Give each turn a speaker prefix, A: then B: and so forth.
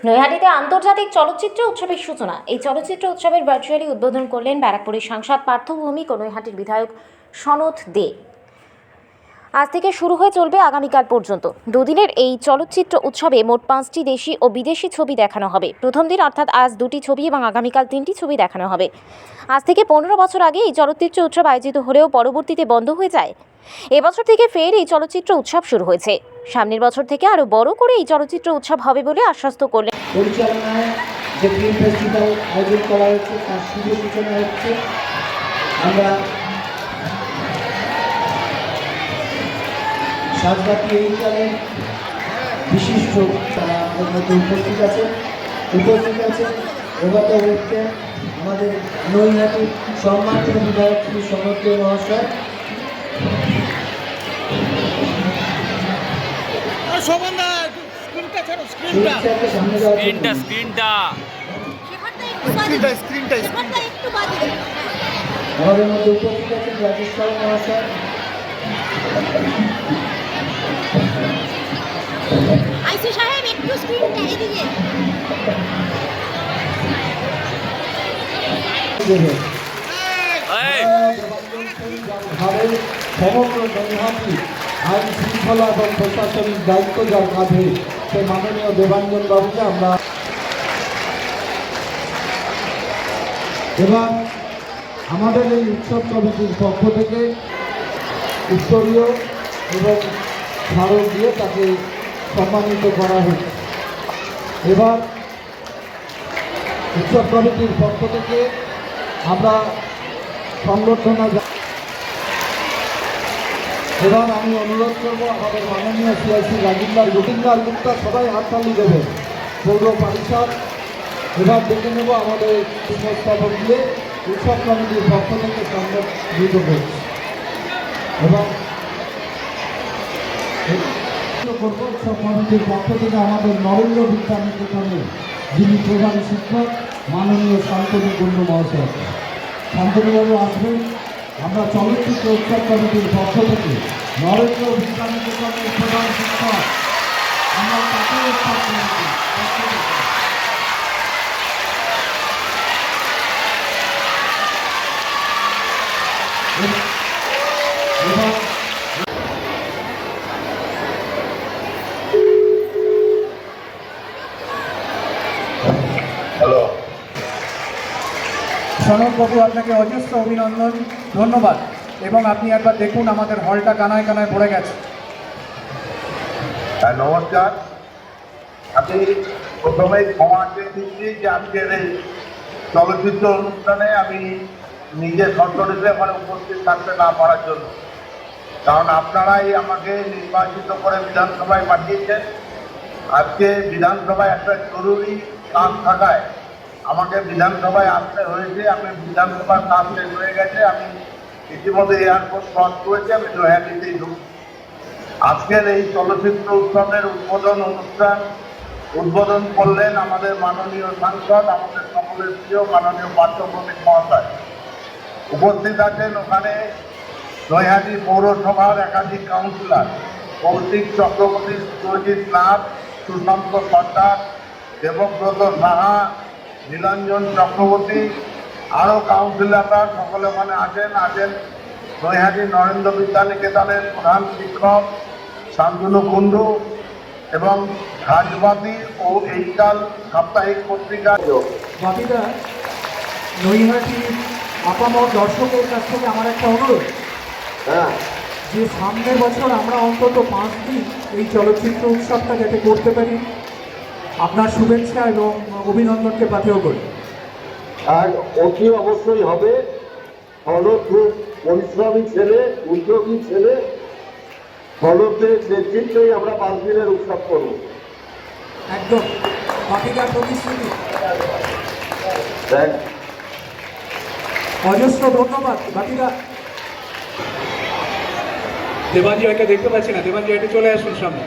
A: নৈহাটিতে আন্তর্জাতিক চলচ্চিত্র উৎসবের সূচনা। এই চলচ্চিত্র উৎসবের ভার্চুয়ালি উদ্বোধন করলেন ব্যারাকপুরের সাংসদ পার্থ ভৌমিক ও নৈহাটির বিধায়ক সনৎ দে। আজ থেকে শুরু হয়ে চলবে আগামীকাল পর্যন্ত। দুদিনের এই চলচ্চিত্র উৎসবে মোট 5টি দেশি ও বিদেশি ছবি দেখানো হবে। প্রথম দিন অর্থাৎ আজ 2টি ছবি এবং আগামীকাল 3টি ছবি দেখানো হবে। আজ থেকে 15 বছর আগে এই চলচ্চিত্র উৎসব আয়োজিত হলেও পরবর্তীতে বন্ধ হয়ে যায়। এবছর থেকে ফের এই চলচ্চিত্র উৎসব শুরু হয়েছে। সামনের বছর থেকে আরো বড় করে এই চলচ্চিত্র উৎসব হবে বলে আশ্বস্ত করলেন।
B: পরিচালনায় যে ফিল্ম ফেস্টিভ্যাল আয়োজন করা হয়েছে তার শুভ সূচনা হচ্ছে। আমরা সাজবাতি এই কালের বিশিষ্ট তারা আমাদের মধ্যে উপস্থিত আছে এগত হচ্ছে আমাদের নৈহাটির সম্মানিত বিধায়ক শ্রী সনৎ দে মহাশয়। আমাদের মধ্যে উপস্থিত আছেন রাজেশ সাহা মহাশয়,
C: আইসি সাহেব একটু স্ক্রিনটা এদিকে।
B: সমগ্র নৈহাটি আইন শৃঙ্খলা এবং প্রশাসনিক দায়িত্ব যার কাঁধে সে মাননীয় দেবাঞ্জন বাবুকে আমরা এবার আমাদের এই উৎসব কমিটির পক্ষ থেকে উত্তরীয় এবং স্মারক দিয়ে তাকে সম্মানিত করা হয়েছে। এবার উৎসব কমিটির পক্ষ থেকে আমরা সংবর্ধনা। এবার আমি অনুরোধ করব আমাদের মাননীয় সিআইসি রাজিন্দার গুপ্তা সবাই হাততালি দেবে। পৌর পরিষদ এবার দেখে নেব আমাদের উপস্থাপন দিয়ে উৎসব কমিটির পক্ষ থেকে সংবর্ধিত করছে এবং করব উৎসব কমিটির পক্ষ থেকে আমাদের নরেন্দ্র বিদ্যা নিকেতনের যিনি প্রধান শিক্ষক মাননীয় শান্তনু কুণ্ডু মহাশয়। শান্তনুবাবু আসবেন। আমরা চলচ্চিত্র উৎসব কমিটির পক্ষ থেকে নরেন্দ্র বিদ্যা নিকেতনের প্রধান শিক্ষক আমরা তাকে উৎসব কমিটির পক্ষ থেকে
D: সনৎবাবু, আপনাকে অজস্র অভিনন্দন, ধন্যবাদ। এবং আপনি একবার দেখুন আমাদের হলটা কানায় কানায় ভরে গেছে।
E: নমস্কার। আমি প্রথমেই ক্ষমা চেয়ে দিচ্ছি যে আজকের এই চলচ্চিত্র অনুষ্ঠানে আমি নিজের সন্তানদের এখানে উপস্থিত থাকতে না পারার জন্য। কারণ আপনারাই আমাকে নির্বাচিত করে বিধানসভায় পাঠিয়েছেন। আজকে বিধানসভায় একটা জরুরি কাজ থাকায় আমাকে বিধানসভায় আসতে হয়েছে। আমি বিধানসভার কাজ শেষ হয়ে গেছে, আমি ইতিমধ্যে এয়ারপোর্ট ক্রস করেছি, আমি নৈহাটিতেই ঢুকছি। আজকের এই চলচ্চিত্র উৎসবের উদ্বোধন করলেন আমাদের মাননীয় সাংসদ, আমাদের সকলের প্রিয় মাননীয় পার্থ ভৌমিক মহাশয়। উপস্থিত আছেন ওখানে নৈহাটি পৌরসভার একাধিক কাউন্সিলর, কৌশিক চক্রবর্তী, সুরজিৎ নাথ, সুশান্ত সর্দার, দেবব্রত সাহা, নীলাঞ্জন চক্রবর্তী, আরও কাউন্সিলররা সকলে ওখানে আছেন নৈহাটি নরেন্দ্র বিদ্যা নিকেতনের প্রধান শিক্ষক শান্তনু কুণ্ডু এবং রাজবাতি ও এইকাল সাপ্তাহিক পত্রিকা।
D: বাপিদা, নৈহাটি আপামর দর্শকের কাছ থেকে আমার একটা অনুরোধ, যে সামনের বছর আমরা অন্তত 5 দিন এই চলচ্চিত্র উৎসবটা যাতে করতে পারি, আপনার শুভেচ্ছা এবং অভিনন্দনকে পাথেয় করি।
F: আর অতি অবশ্যই হবে। সনৎ খুব পরিশ্রমী ছেলে, উদ্যোগী ছেলে। সনতের নেতৃত্বেই আমরা 5 দিনের উৎসব করব।
D: একদম বাকিটার প্রতিশ্রুতি। অজস্র ধন্যবাদ বাকিটা। দেবাঞ্জি ভাইকে দেখতে পাচ্ছি না, দেবাঞ্জি ভাইকে চলে আসুন সামনে।